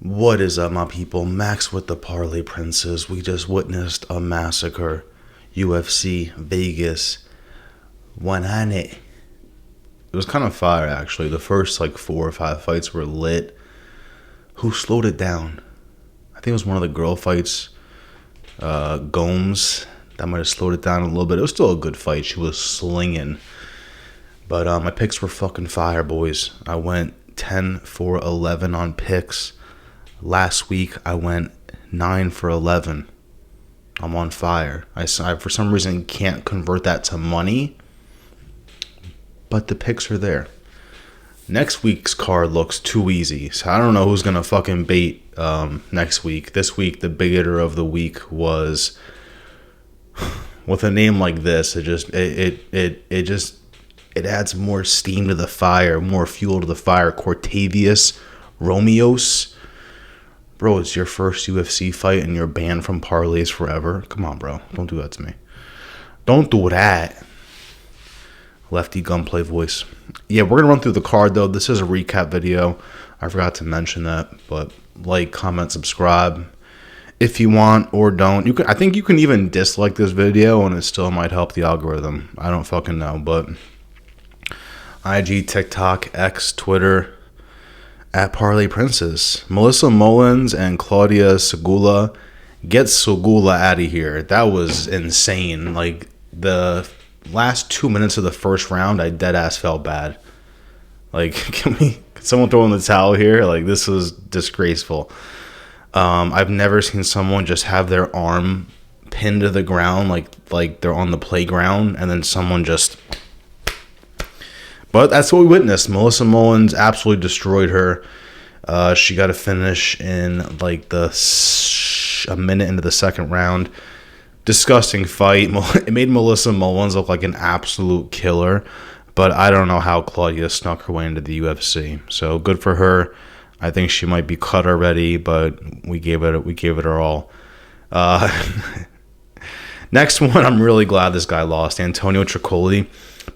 What is up, my people? Max with the Parlay Princes. We just witnessed a massacre. UFC Vegas 100. It was kind of fire, actually. The first, 4 or 5 fights were lit. Who slowed it down? I think it was one of the girl fights. Gomes. That might have slowed it down a little bit. It was still a good fight. She was slinging. But my picks were fucking fire, boys. I went 10 for 11 on picks. Last week, I went 9 for 11. I'm on fire. I for some reason, can't convert that to money. But the picks are there. Next week's card looks too easy. So I don't know who's going to fucking bait next week. This week, the big hitter of the week was... With a name like this, it adds more steam to the fire, more fuel to the fire. Cortavius Romeos. Bro, it's your first UFC fight and you're banned from parlays forever. Come on, bro. Don't do that to me. Don't do that. Lefty gunplay voice. Yeah, we're going to run through the card, though. This is a recap video. I forgot to mention that. But like, comment, subscribe if you want or don't. I think you can even dislike this video and it still might help the algorithm. I don't fucking know. But IG, TikTok, X, Twitter... at Parlay Princess. Melissa Mullins and Claudia Segula. Get Segula out of here. That was insane. The last 2 minutes of the first round, I dead ass felt bad. Can someone throw in the towel here? This was disgraceful. I've never seen someone just have their arm pinned to the ground like they're on the playground and then someone just... But that's what we witnessed. Melissa Mullins absolutely destroyed her. She got a finish in a minute into the second round. Disgusting fight. It made Melissa Mullins look like an absolute killer. But I don't know how Claudia snuck her way into the UFC. So good for her. I think she might be cut already, but we gave it our all. Next one, I'm really glad this guy lost. Antonio Tricoli.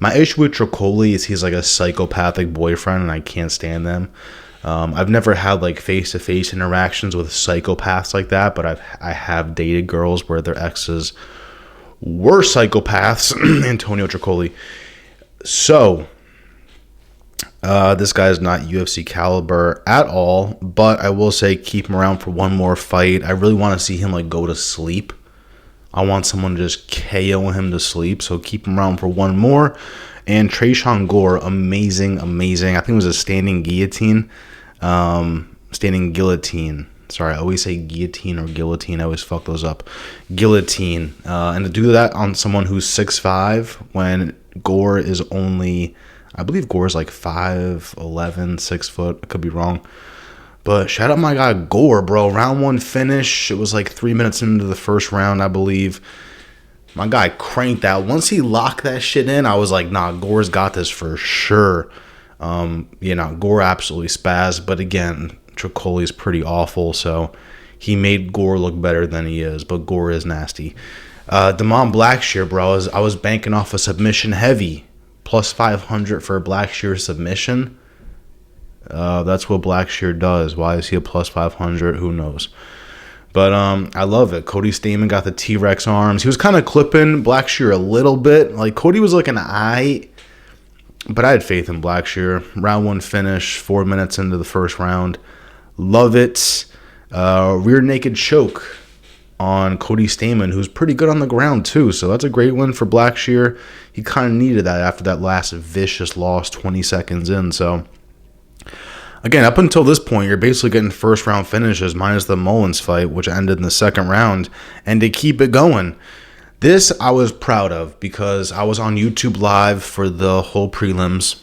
My issue with Tricoli is he's like a psychopathic boyfriend, and I can't stand them. I've never had face-to-face interactions with psychopaths like that, but I have dated girls where their exes were psychopaths. Antonio Tricoli. So, this guy is not UFC caliber at all, but I will say keep him around for one more fight. I really want to see him go to sleep. I want someone to just KO him to sleep, so keep him around for one more. And Tresean Gore, amazing. I think it was a standing guillotine. Standing guillotine. Sorry, I always say guillotine or guillotine. I always fuck those up. Guillotine. And to do that on someone who's 6'5", when Gore is only... I believe Gore is 5'11", 6 foot. I could be wrong. But shout out my guy Gore, bro. Round 1 finish. It was 3 minutes into the first round, I believe. My guy cranked out. Once he locked that shit in, I was like, nah, Gore's got this for sure. Gore absolutely spazzed. But again, Tricoli's pretty awful. So he made Gore look better than he is. But Gore is nasty. Damon Blackshear, bro. I was banking off a submission heavy. Plus 500 for a Blackshear submission. That's what Blackshear does. Why is he a plus 500? Who knows? But I love it. Cody Stamann got the T-Rex arms. He was kind of clipping Blackshear a little bit. Cody was looking eye, but I had faith in Blackshear. Round 1 finish, 4 minutes into the first round. Love it. Rear naked choke on Cody Stamann, who's pretty good on the ground too. So that's a great win for Blackshear. He kind of needed that after that last vicious loss 20 seconds in. So... Again, up until this point, you're basically getting first round finishes minus the Mullins fight, which ended in the second round. And to keep it going, this I was proud of because I was on YouTube Live for the whole prelims.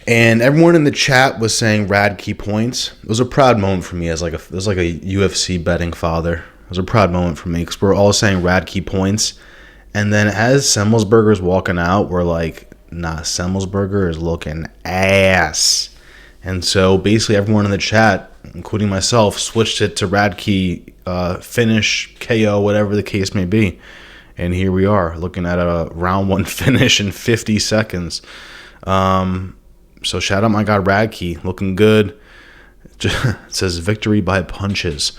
And everyone in the chat was saying rad key points. It was a proud moment for me as it was like a UFC betting father. It was a proud moment for me because we're all saying rad key points. And then as Semmelsberger's walking out, we're like, nah, Semmelsberger is looking ass. And so basically everyone in the chat, including myself, switched it to Radke, finish, KO, whatever the case may be. And here we are looking at a round 1 finish in 50 seconds. So shout out my guy Radke, looking good. It says victory by punches.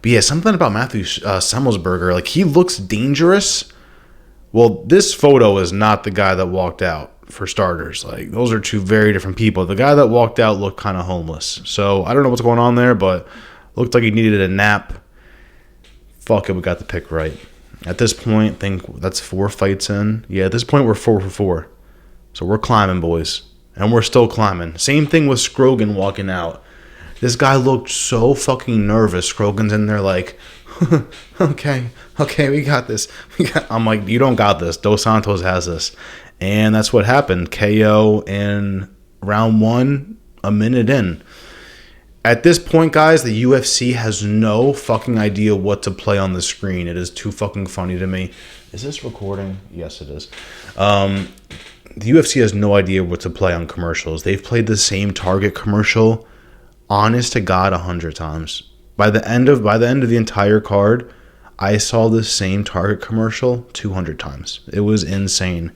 But yeah, something about Matthew Semmelsberger. Like, he looks dangerous. Well, this photo is not the guy that walked out, for starters. Like, those are two very different people. The guy that walked out looked kind of homeless. So, I don't know what's going on there, but looked like he needed a nap. Fuck it, we got the pick right. At this point, I think that's 4 fights in. Yeah, at this point, we're 4 for 4. So, we're climbing, boys. And we're still climbing. Same thing with Scrogan walking out. This guy looked so fucking nervous. Scrogan's in there like, okay, we got this. I'm like, you don't got this. Dos Santos has this. And that's what happened. KO in round 1, a minute in. At this point, guys, the UFC has no fucking idea what to play on the screen. It is too fucking funny to me. Is this recording? Yes, it is. The UFC has no idea what to play on commercials. They've played the same Target commercial, honest to God, 100 times. By the end of the entire card, I saw the same Target commercial 200 times. It was insane.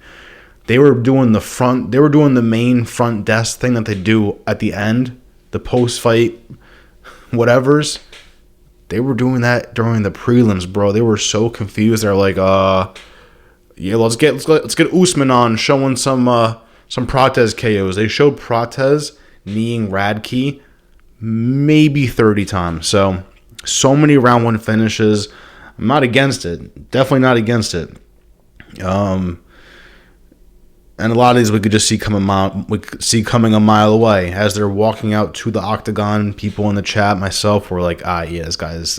They were doing the main front desk thing that they do at the end, the post-fight whatevers. They were doing that during the prelims, bro. They were so confused. They're like, yeah, let's get Usman on, showing some Prates KOs. They showed Prates kneeing Radke maybe 30 times. So many round 1 finishes. I'm not against it. Definitely not against it. And a lot of these we could just see coming a mile away. As they're walking out to the octagon, people in the chat, myself, were like, yeah, this guy is,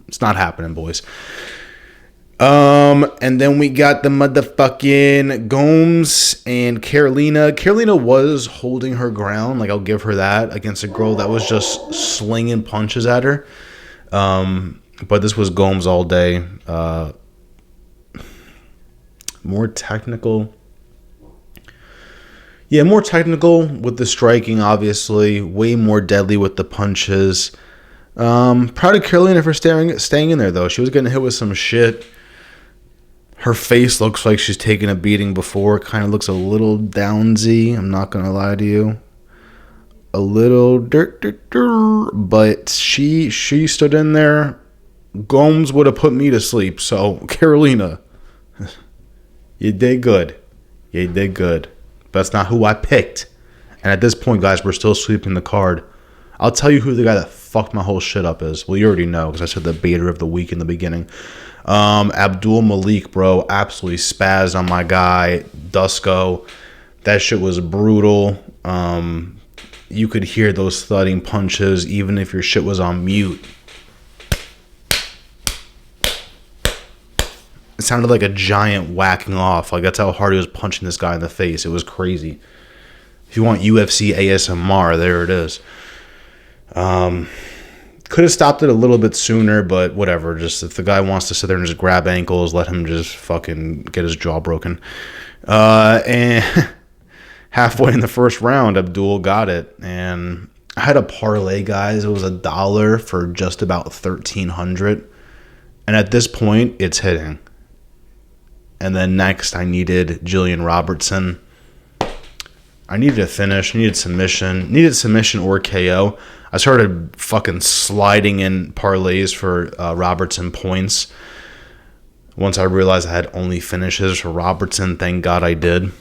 it's not happening, boys. And then we got the motherfucking Gomes and Carolina. Carolina was holding her ground, like, I'll give her that, against a girl that was just slinging punches at her. But this was Gomes all day. More technical. Yeah, more technical with the striking, obviously. Way more deadly with the punches. Proud of Carolina for staying in there, though. She was getting hit with some shit. Her face looks like she's taken a beating before. It kind of looks a little downsy. I'm not going to lie to you. A little but she stood in there. Gomes would have put me to sleep. So, Carolina, you did good. You did good. But that's not who I picked. And at this point, guys, we're still sweeping the card. I'll tell you who the guy that fucked my whole shit up is. Well, you already know because I said the baiter of the week in the beginning. Abdul Malik, bro, absolutely spazzed on my guy, Dusko. That shit was brutal. You could hear those thudding punches even if your shit was on mute. It sounded like a giant whacking off. Like, that's how hard he was punching this guy in the face. It was crazy. If you want UFC ASMR, there it is. Could have stopped it a little bit sooner, but whatever. Just if the guy wants to sit there and just grab ankles, let him just fucking get his jaw broken. And halfway in the first round, Abdul got it. And I had a parlay, guys. It was $1 for just about 1,300. And at this point, it's hitting. And then next, I needed Jillian Robertson. I needed a finish. I needed submission or KO. I started fucking sliding in parlays for Robertson points. Once I realized I had only finishes for Robertson, thank God I did.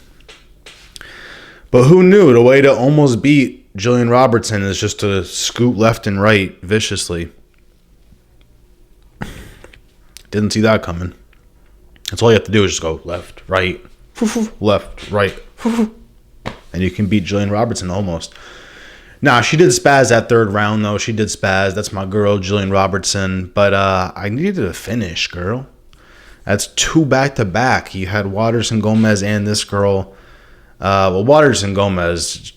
But who knew? The way to almost beat Jillian Robertson is just to scoot left and right viciously. Didn't see that coming. That's all you have to do is just go left, right, left, right, and you can beat Jillian Robertson almost. Nah, she did spaz that third round, though. She did spaz. That's my girl, Jillian Robertson. But I needed a finish, girl. That's 2 back-to-back. You had Waterson Gomez and this girl. Well, Waterson Gomez,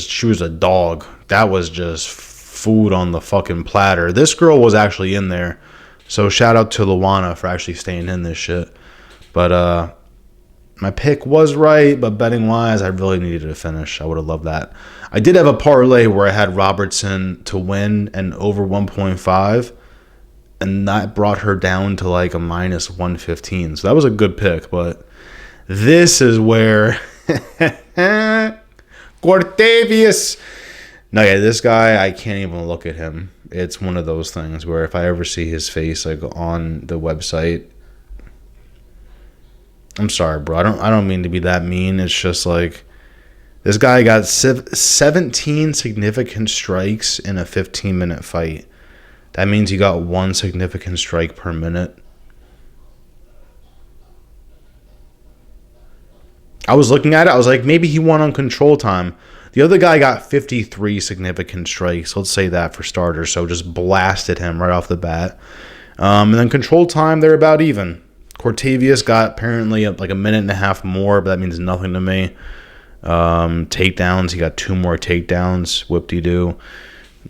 she was a dog. That was just food on the fucking platter. This girl was actually in there. So shout out to Luana for actually staying in this shit. But my pick was right, but betting-wise, I really needed a finish. I would have loved that. I did have a parlay where I had Robertson to win and over 1.5, and that brought her down to like a minus 115. So that was a good pick, but this is where Cortavius No, yeah, this guy, I can't even look at him. It's one of those things where if I ever see his face like on the website, I'm sorry, bro. I don't mean to be that mean. It's just like this guy got 17 significant strikes in a 15-minute fight. That means he got one significant strike per minute. I was looking at it. I was like, maybe he won on control time. The other guy got 53 significant strikes. Let's say that for starters. So just blasted him right off the bat. And then control time, they're about even. Cortavius got apparently like a minute and a half more, but that means nothing to me. Takedowns, he got 2 more takedowns. Whoop-de-doo.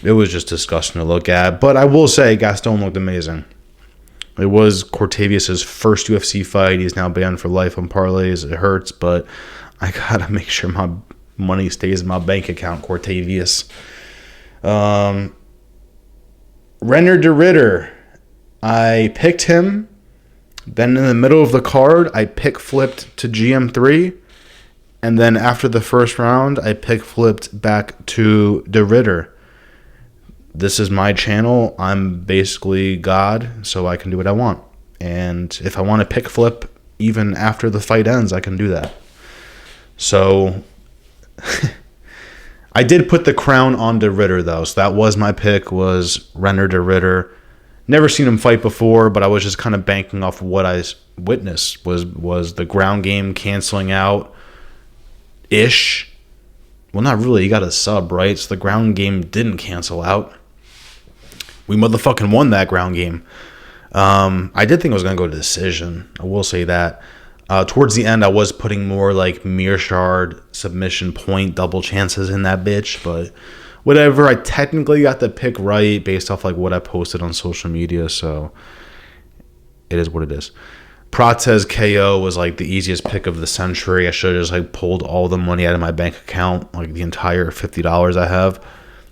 It was just disgusting to look at. But I will say Gaston looked amazing. It was Cortavius' first UFC fight. He's now banned for life on parlays. It hurts, but I got to make sure my money stays in my bank account, Cortavius. Renner de Ritter. I picked him. Then in the middle of the card, I pick flipped to GM3. And then after the first round, I pick flipped back to de Ritter. This is my channel. I'm basically God, so I can do what I want. And if I want to pick flip even after the fight ends, I can do that. So I did put the crown on de Ritter, though. So that was my pick, was Renner de Ritter. Never seen him fight before, but I was just kind of banking off what I witnessed. Was the ground game canceling out ish? Well, not really. You got a sub, right? So the ground game didn't cancel out. We motherfucking won that ground game. I did think it was going to go to decision. I will say that. Towards the end, I was putting more like Mearshard submission point double chances in that bitch. But whatever. I technically got the pick right based off like what I posted on social media. So it is what it is. Prates KO was like the easiest pick of the century. I should have just like pulled all the money out of my bank account, like the entire $50 I have,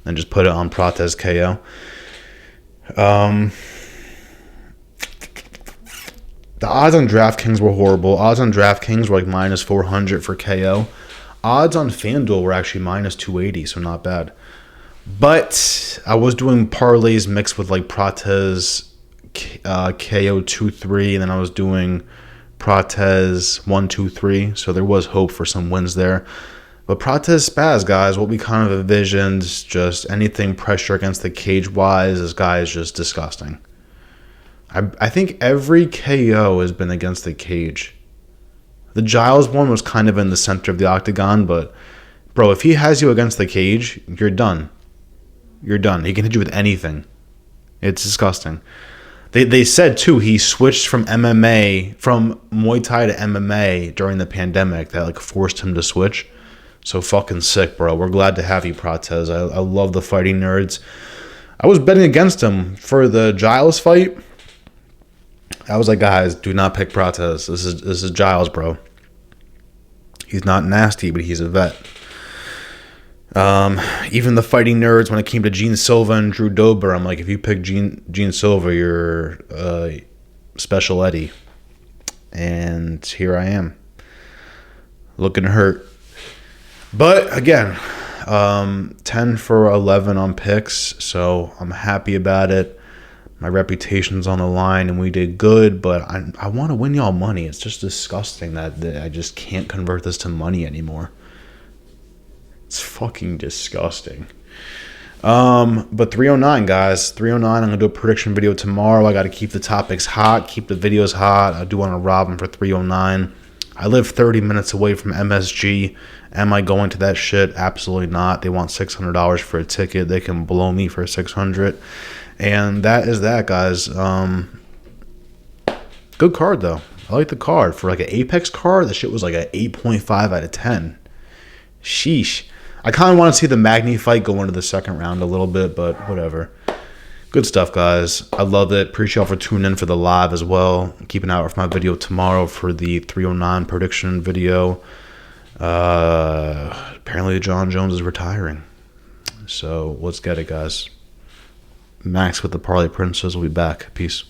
and just put it on Prates KO. The odds on DraftKings were horrible. Odds on DraftKings were like minus 400 for KO. Odds on FanDuel were actually minus 280, so not bad. But I was doing parlays mixed with like Prates KO 2-3, and then I was doing Prates 1-2-3, so there was hope for some wins there. But Prates spaz, guys, what we kind of envisioned, just anything pressure against the cage wise, this guy is just disgusting. I think every KO has been against the cage. The Giles one was kind of in the center of the octagon, but bro, if he has you against the cage, you're done. You're done. He can hit you with anything. It's disgusting. They said, too, he switched from MMA, from Muay Thai to MMA during the pandemic. That, like, forced him to switch. So fucking sick, bro. We're glad to have you, Prates. I love the fighting nerds. I was betting against him for the Giles fight. I was like, guys, do not pick Prates. This is Giles, bro. He's not nasty, but he's a vet. Even the fighting nerds, when it came to Gene Silva and Drew Dober, I'm like, if you pick Gene Silva, you're Special Eddie. And here I am, looking hurt. But again, 10 for 11 on picks, so I'm happy about it. My reputation's on the line, and we did good, but I want to win y'all money. It's just disgusting that I just can't convert this to money anymore. It's fucking disgusting. But 309, guys. 309, I'm going to do a prediction video tomorrow. I got to keep the topics hot, keep the videos hot. I do want to rob them for 309. I live 30 minutes away from MSG. Am I going to that shit? Absolutely not. They want $600 for a ticket. They can blow me for $600. And that is that, guys. Good card, though. I like the card. For like an Apex card, the shit was like an 8.5 out of 10. Sheesh. I kind of want to see the Magny fight go into the second round a little bit, but whatever. Good stuff, guys. I love it. Appreciate y'all for tuning in for the live as well. Keep an eye out for my video tomorrow for the 309 prediction video. Apparently John Jones is retiring. So let's get it, guys. Max with the Parlay Princess will be back. Peace.